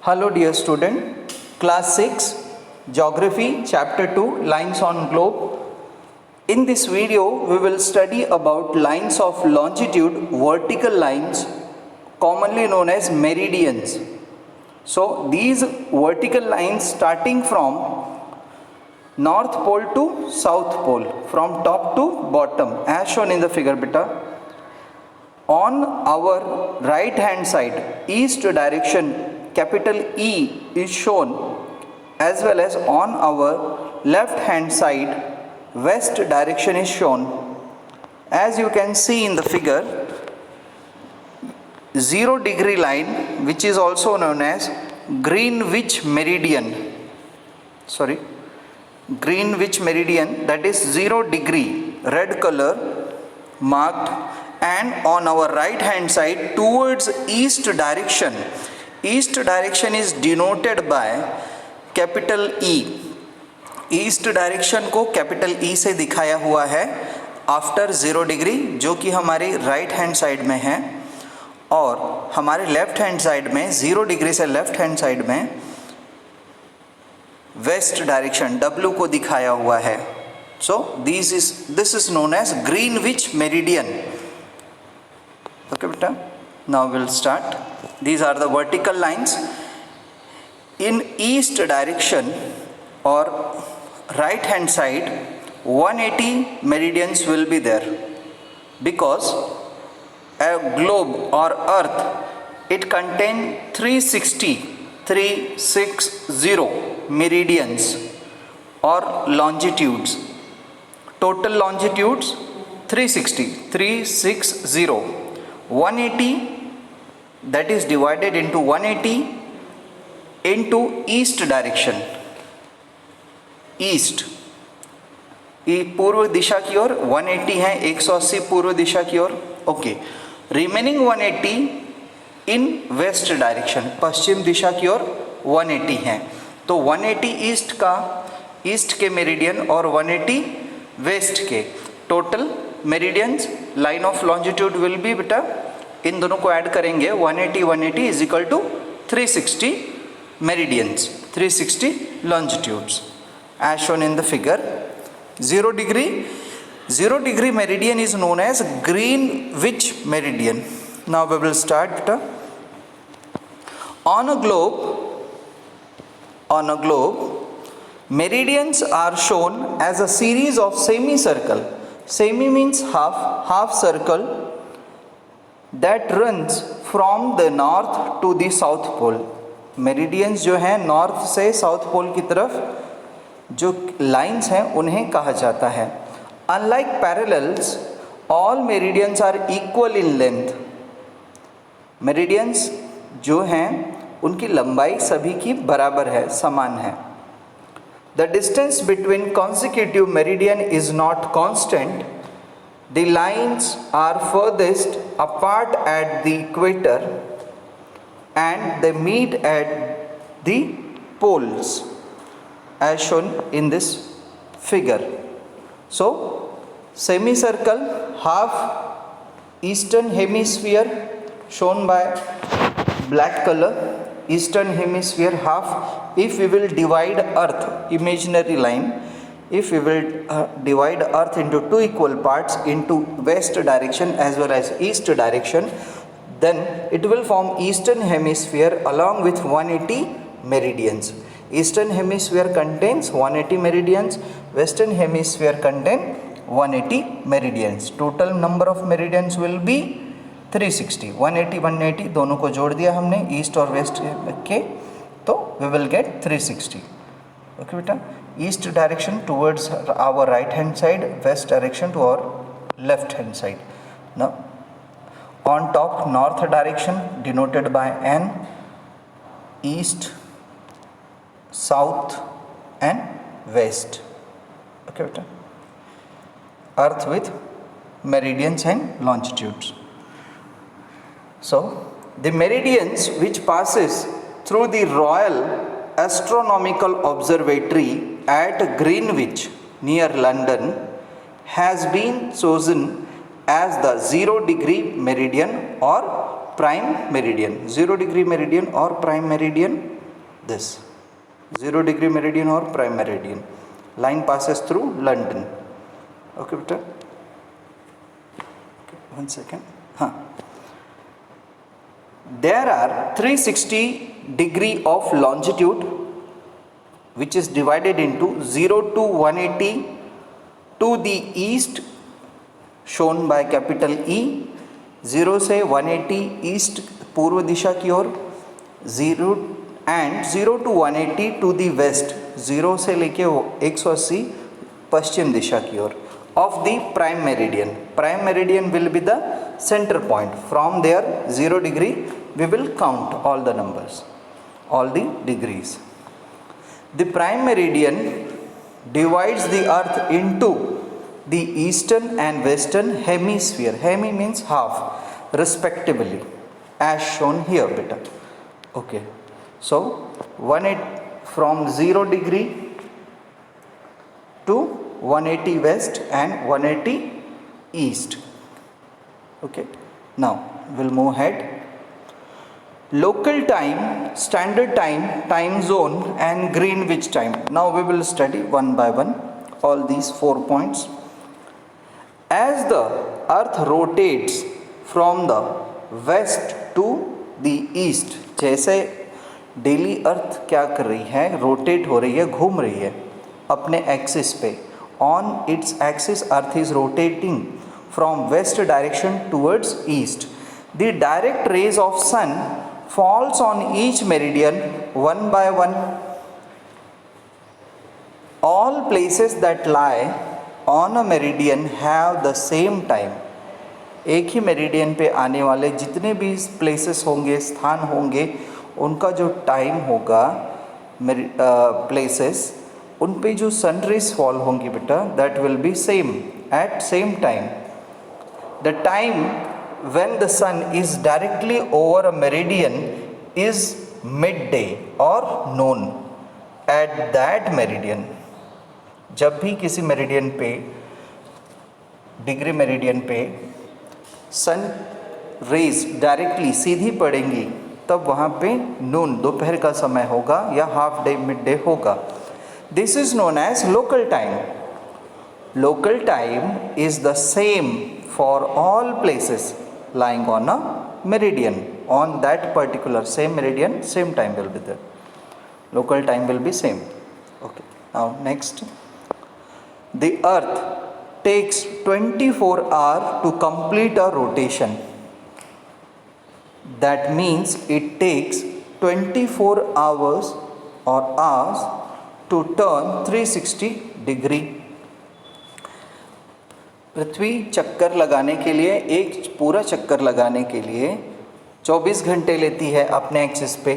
Hello dear student, class 6 geography chapter 2 lines on globe. In this video we will study about lines of longitude, vertical lines commonly known as meridians. So these vertical lines starting from north pole to south pole, from top to bottom as shown in the figure beta. On our right hand side east direction capital E is shown, as well as on our left hand side west direction is shown. As you can see in the figure, 0-degree line, which is also known as Greenwich meridian, that is 0-degree, red color marked, and on our right hand side towards east direction is denoted by capital E. East direction को capital E से दिखाया हुआ है after 0 degree, जो कि हमारी right hand side में है, और हमारे लेफ्ट हैंड साइड में 0 डिग्री से लेफ्ट हैंड साइड में वेस्ट डायरेक्शन डब्ल्यू को दिखाया हुआ है. So this is known as Greenwich meridian. Okay बेटा, now will start. These are the vertical lines. In east direction or right hand side 180 meridians will be there, because a globe or earth, it contains 360 meridians or longitudes. Total longitudes 360. 180, that is divided into 180 into east direction. East ये पूर्व दिशा की ओर 180 है, 180 पूर्व दिशा की ओर. Okay, remaining 180 इन west direction, पश्चिम दिशा की ओर 180 है. तो 180 ईस्ट का, ईस्ट के मेरिडियन और 180 वेस्ट के, total meridians line of longitude will be बेटा, इन दोनों को ऐड करेंगे 180 is equal to 360 meridians, 360 longitudes as shown in the figure. 0 degree meridian is known as Greenwich meridian. Now we will start. On a globe, meridians are shown as a series of semicircle. Semi means half circle that runs from the north to the south pole. Meridians जो हैं north से south pole की तरफ जो lines हैं उन्हें कहा जाता है. Unlike parallels, all meridians are equal in length. Meridians जो हैं उनकी लंबाई सभी की बराबर है, समान है. The distance between consecutive meridian is not constant. The lines are furthest apart at the equator and they meet at the poles as shown in this figure. So semicircle, half eastern hemisphere shown by black color, eastern hemisphere half. If we will divide earth, imaginary line, if we will divide earth into two equal parts, into west direction as well as east direction, then it will form eastern hemisphere along with 180 meridians. Eastern hemisphere contains 180 meridians, western hemisphere contain 180 meridians. Total number of meridians will be 360. 180 दोनों को जोड़ दिया हमने east और waste के, तो we will get 360. Okay बेटा, east direction towards our right hand side, west direction to our left hand side. Now on top north direction denoted by N, east, south and west. Okay beta, earth with meridians and longitudes. So the meridians which passes through the Royal Astronomical Observatory at Greenwich near London has been chosen as the 0 degree meridian or prime meridian, 0 degree meridian or prime meridian, this 0 degree meridian or prime meridian. Line passes through London. Okay beta, okay, 1 second. There are 360 degree of longitude which is divided into 0 to 180 to the east shown by capital E, 0 से 180 east पूर्व दिशा की ओर, 0 and 0 to 180 to the west, 0 से लेके 180 पश्चिम दिशा की ओर of the prime meridian. Prime meridian will be the centre point. From there 0 degree we will count all the numbers, all the degrees. The prime meridian divides the earth into the eastern and western hemisphere. Hemi means half, respectively, as shown here beta. Okay, so 18 from 0 degree to 180 west and 180 east. Okay, now we'll move ahead. Local time, standard time, time zone and Greenwich time. Now we will study one by one all these 4 points. As the earth rotates from the west to the east, जैसे daily अर्थ क्या कर रही है, rotate हो रही है, घूम रही है अपने एक्सिस पे. On its axis earth is rotating from west direction towards east. The direct rays of sun falls on each meridian one by one. All places that lie on a meridian have the same time. एक ही meridian पे आने वाले जितने भी places होंगे, स्थान होंगे, उनका जो टाइम होगा, प्लेसेस उन पे जो सन रेज फॉल होंगी बेटा, that will be same at same time. The time when the sun is directly over a meridian is midday or noon at that meridian. जब भी किसी मेरिडियन पे, डिग्री मेरिडियन पे सन रेज डायरेक्टली सीधी पड़ेंगी, तब वहाँ पे नून दोपहर का समय होगा या हाफ डे, मिड डे होगा. This is known as local time. Local time is the same for all places lying on a meridian. On that particular same meridian, same time will be there. Local time will be same. Okay, now next, the earth takes 24 hours to complete a rotation. That means it takes 24 hours or hours to turn 360 degree. पृथ्वी चक्कर लगाने के लिए, एक पूरा चक्कर लगाने के लिए 24 घंटे लेती है अपने एक्सिस पे.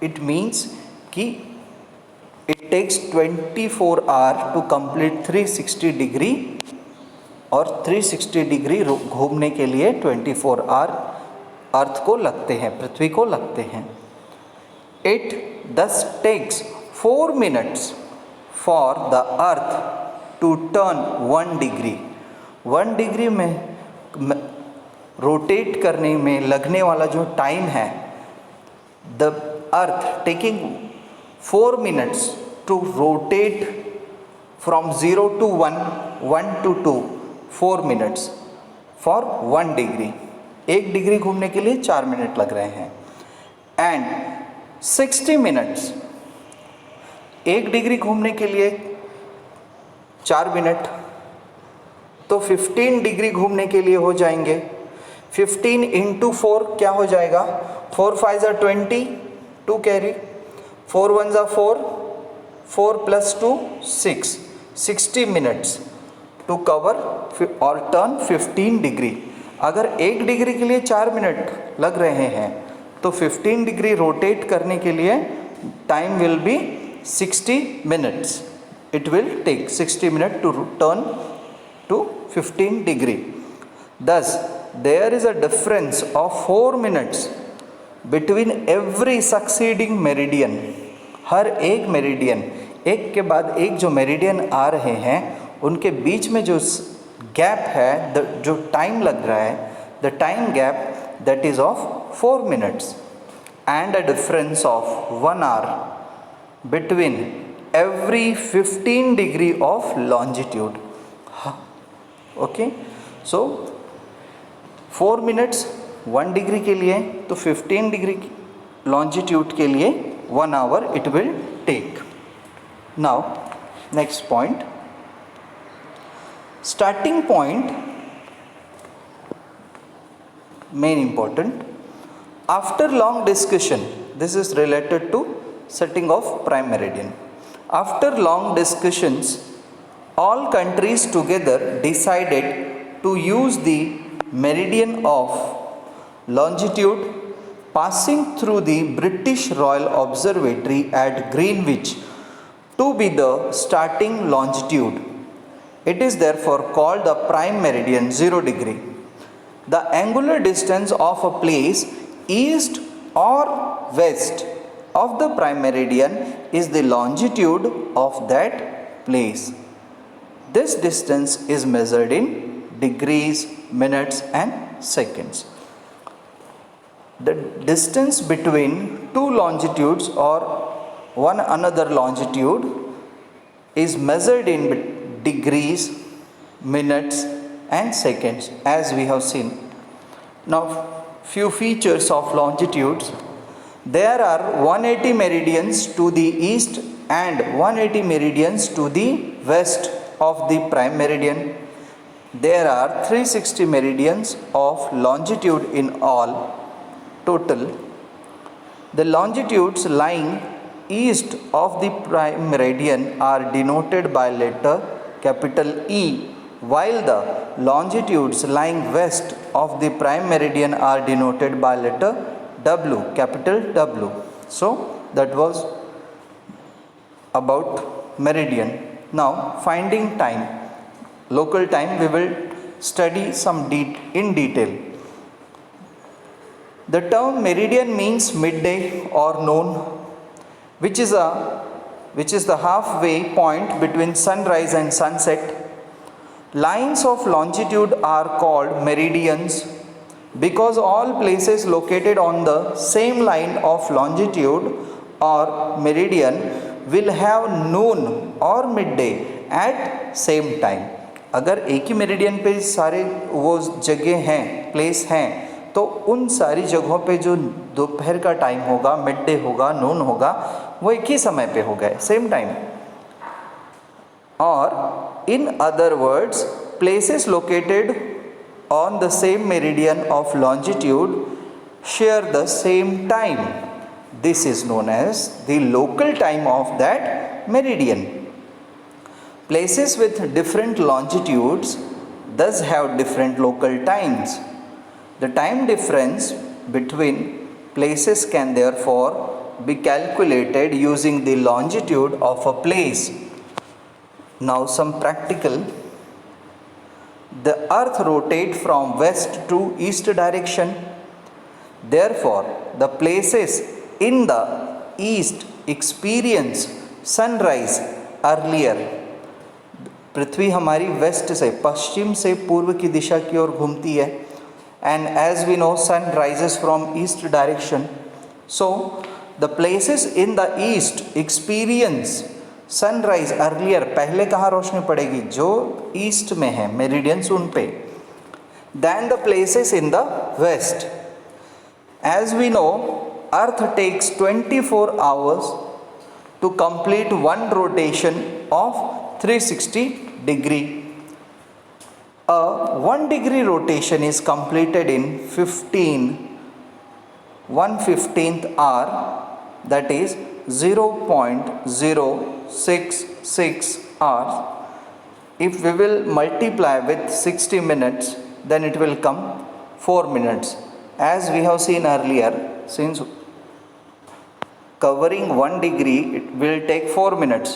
इट मीन्स कि it takes 24 hour to complete 360 degree, और 360 डिग्री घूमने के लिए 24 आवर अर्थ को लगते हैं, पृथ्वी को लगते हैं. It thus takes 4 minutes for the earth to turn 1 degree. 1 degree में रोटेट करने में लगने वाला जो टाइम है, the earth taking 4 minutes to rotate from 0 to 1, 1 to 2, 4 minutes for 1 degree. 1 degree घूमने के लिए 4 मिनट लग रहे हैं. एंड 60 minutes, 1 डिग्री घूमने के लिए 4 मिनट, तो 15 डिग्री घूमने के लिए हो जाएंगे. 15 into 4 क्या हो जाएगा, 4 5 are 20, 2 carry, 4 1 are 4, 4 plus 2 6, 60 minutes to cover और टर्न 15 डिग्री. अगर 1 डिग्री के लिए 4 मिनट लग रहे हैं, तो 15 डिग्री रोटेट करने के लिए time will be 60 minutes. It will take 60 minutes to turn to 15 degree. Thus, there is a difference of 4 minutes between every succeeding meridian. हर एक मेरिडियन, एक के बाद एक जो मेरिडियन आ रहे हैं, उनके बीच में जो गैप है, जो टाइम लग रहा है, the time gap that is of 4 minutes and a difference of 1 hour between every 15 degree of longitude. Okay, so 4 minutes 1 degree के लिए, तो 15 degree longitude के लिए 1 hour it will take. Now next point, starting point, main important. After long discussion, this is related to setting of prime meridian. After long discussions, all countries together decided to use the meridian of longitude passing through the British Royal Observatory at Greenwich to be the starting longitude. It is therefore called the prime meridian 0 degree. The angular distance of a place east or west of the prime meridian is the longitude of that place. This distance is measured in degrees, minutes and seconds. The distance between two longitudes or one another longitude is measured in degrees, minutes and seconds, as we have seen. Now few features of longitudes. There are 180 meridians to the east and 180 meridians to the west of the prime meridian. There are 360 meridians of longitude in all total. The longitudes lying east of the prime meridian are denoted by letter capital E, while the longitudes lying west of the prime meridian are denoted by letter W, capital W. So that was about meridian. Now finding time, local time, we will study some in detail. The term meridian means midday or noon, which is the halfway point between sunrise and sunset. Lines of longitude are called meridians because all places located on the same line of longitude or meridian will have noon or midday at same time. अगर एक ही meridian पे सारे वो जगह हैं, place हैं, तो उन सारी जगहों पे जो दोपहर का टाइम होगा, मिड डे होगा, नून होगा, वो एक ही समय पे होगा, same time. Or in other words, places located on the same meridian of longitude share the same time. This is known as the local time of that meridian. Places with different longitudes thus have different local times. The time difference between places can therefore be calculated using the longitude of a place. Now some practical. The earth rotates from west to east direction. Therefore, the places in the east experience sunrise earlier. पृथ्वी हमारी waste से, पश्चिम से पूर्व की दिशा की ओर घूमती है. And as we know, sun rises from east direction. So, the places in the east experience sunrise earlier. पहले कहाँ रोशनी पड़ेगी? जो ईस्ट में है, मेरिडियंस उन पे. Then the places in the west. As we know, earth takes 24 hours to complete one rotation of 360 degree. A 1 degree rotation is completed in 1/15th hour, that is 0.066 hours. If we will multiply with 60 minutes, then it will come 4 minutes. As we have seen earlier, since covering 1 degree it will take 4 minutes,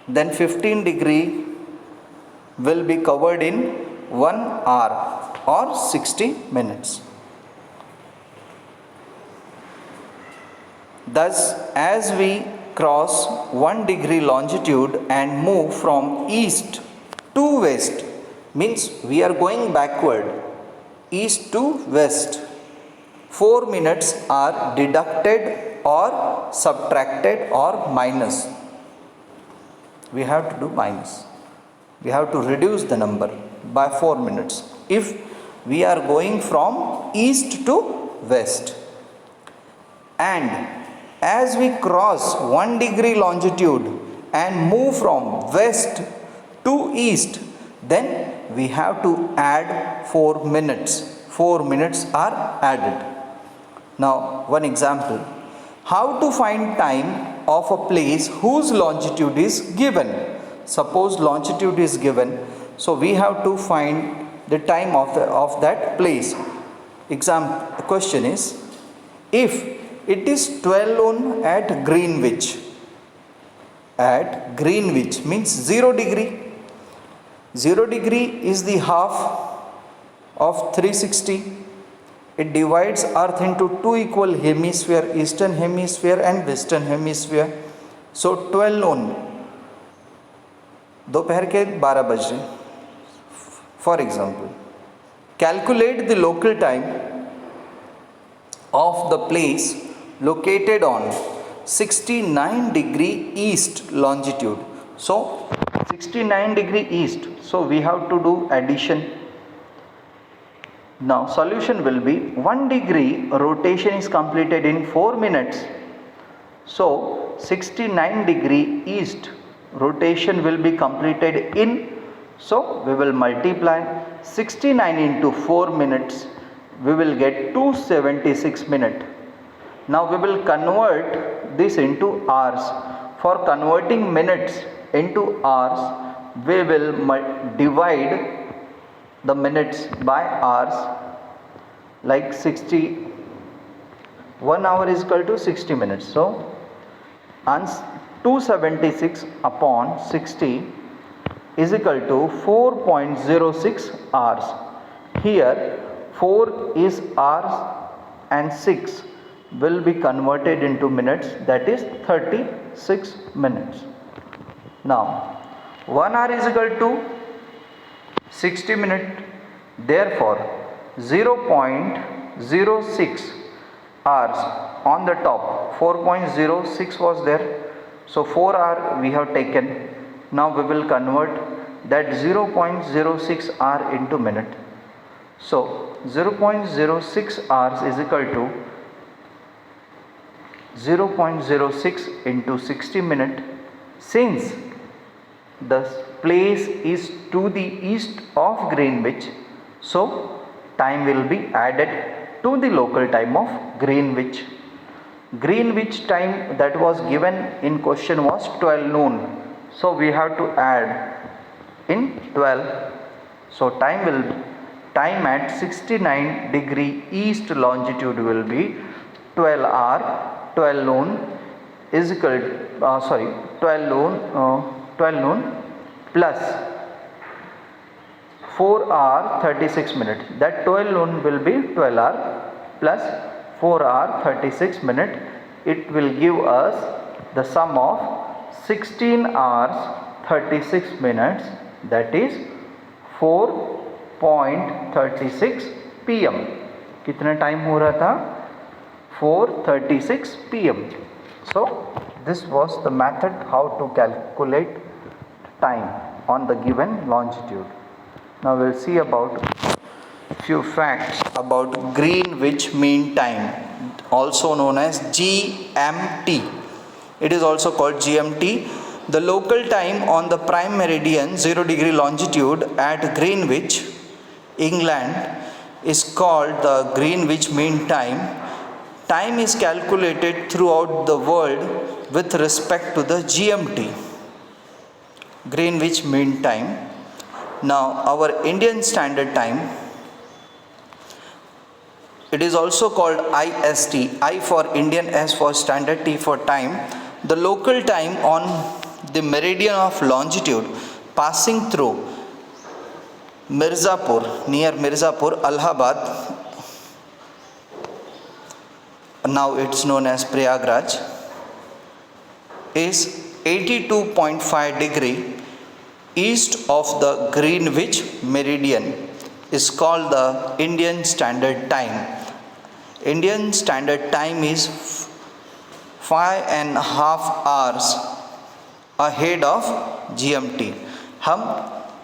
then 15 degree will be covered in 1 hour or 60 minutes. Thus, as we cross 1 degree longitude and move from east to west, means we are going backward. east to west, 4 minutes are deducted or subtracted or minus. We have to do minus. We have to reduce the number by 4 minutes if we are going from east to west. And as we cross 1 degree longitude and move from west to east, then we have to add 4 minutes. 4 minutes are added. Now, one example. How to find time of a place whose longitude is given? Suppose longitude is given, so we have to find the time of that place. The question is, if it is 12 noon at Greenwich means 0 degree. 0 degree is the half of 360. It divides earth into two equal hemisphere, eastern hemisphere and western hemisphere. So 12 noon, दोपहर के 12 बज रहे. For example, calculate the local time of the place located on 69 degree east longitude. So 69 degree east, so we have to do addition. Now solution will be 1 degree rotation is completed in 4 minutes. So 69 degree east rotation will be completed in, so we will multiply 69 into 4 minutes, we will get 276 minutes. Now we will convert this into hours. For converting minutes into hours, we will divide the minutes by hours, like 1 hour is equal to 60 minutes. So 276 upon 60 is equal to 4.06 hours. Here 4 is hours and 6 will be converted into minutes, that is 36 minutes. Now 1 hour is equal to 60 minutes, therefore 0.06 hours on the top, 4.06 was there, so 4 hour we have taken. Now we will convert that 0.06 hour into minute. So 0.06 hours is equal to 0.06 into 60 minutes. Since the place is to the east of Greenwich, so time will be added to the local time of Greenwich. Greenwich time that was given in question was 12 noon, so we have to add in 12. So time at 69 degree east longitude will be 12 hour. 12 noon is equal 12 noon plus 4 hour 36 minutes. That 12 noon will be 12 hour plus 4 hour 36 minutes. It will give us the sum of 16 hours 36 minutes, that is 4.36 pm. कितना time हो रहा था? 4:36 pm. So this was the method how to calculate time on the given longitude. Now we'll see about few facts about Greenwich Mean Time, also known as GMT. It is also called GMT. The local time on the prime meridian 0 degree longitude at Greenwich, England, is called the Greenwich Mean Time. Time is calculated throughout the world with respect to the GMT, Greenwich Mean Time. Now our Indian Standard Time, it is also called IST, I for Indian, S for Standard, T for time. The local time on the meridian of longitude passing through Mirzapur, near Mirzapur, Allahabad, now it's known as Prayagraj, is 82.5 degree east of the Greenwich meridian. is called the Indian Standard Time. Indian Standard Time is 5.5 hours ahead of GMT. हम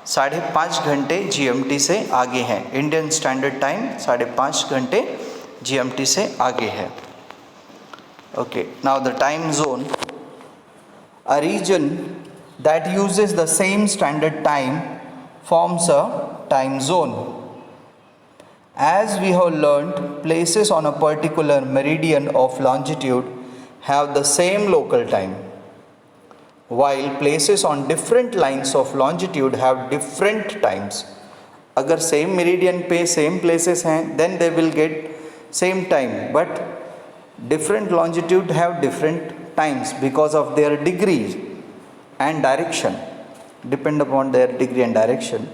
5.5 घंटे GMT से आगे हैं. Indian standard time 5.5 घंटे GMT से आगे है. Okay, now the time zone. A region that uses the same standard time forms a time zone. As we have learnt, places on a particular meridian of longitude have the same local time, while places on different lines of longitude have different times. अगर same meridian पे same places हैं, then they will get same time, but different longitude have different times because of their degree and direction, depend upon their degree and direction.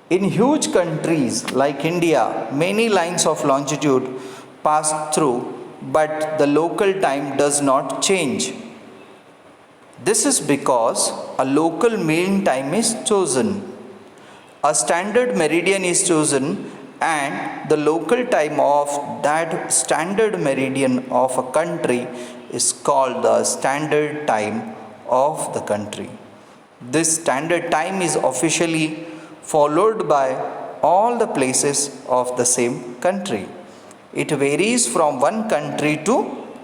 In huge countries like India, many lines of longitude pass through, but the local time does not change. This is because a local mean time is chosen. A standard meridian is chosen, and the local time of that standard meridian of a country is called the standard time of the country. This standard time is officially followed by all the places of the same country. It varies from one country to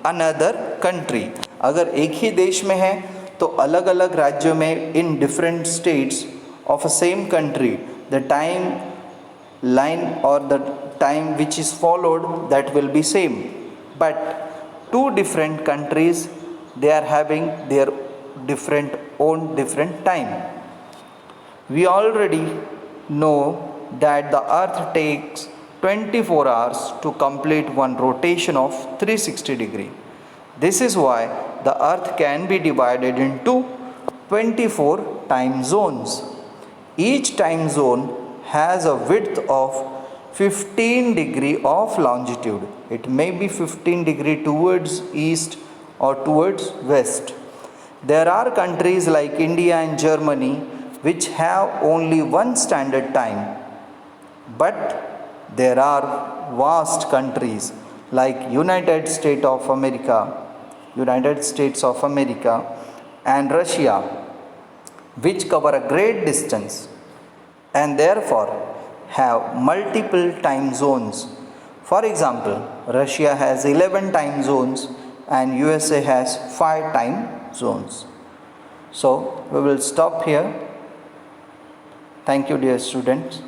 another country. अगर एक ही देश में है तो अलग अलग राज्यों में in different states of a same country, the time line or the time which is followed, that will be same. But two different countries, they are having their different time. We already know that the earth takes 24 hours to complete one rotation of 360 degree. This is why the earth can be divided into 24 time zones. Each time zone has a width of 15 degree of longitude. It may be 15 degree towards east or towards west. There are countries like India and Germany which have only one standard time, but there are vast countries like United States of America and Russia, which cover a great distance and therefore have multiple time zones. For example, Russia has 11 time zones and USA has 5 time zones. So we will stop here. Thank you, dear students.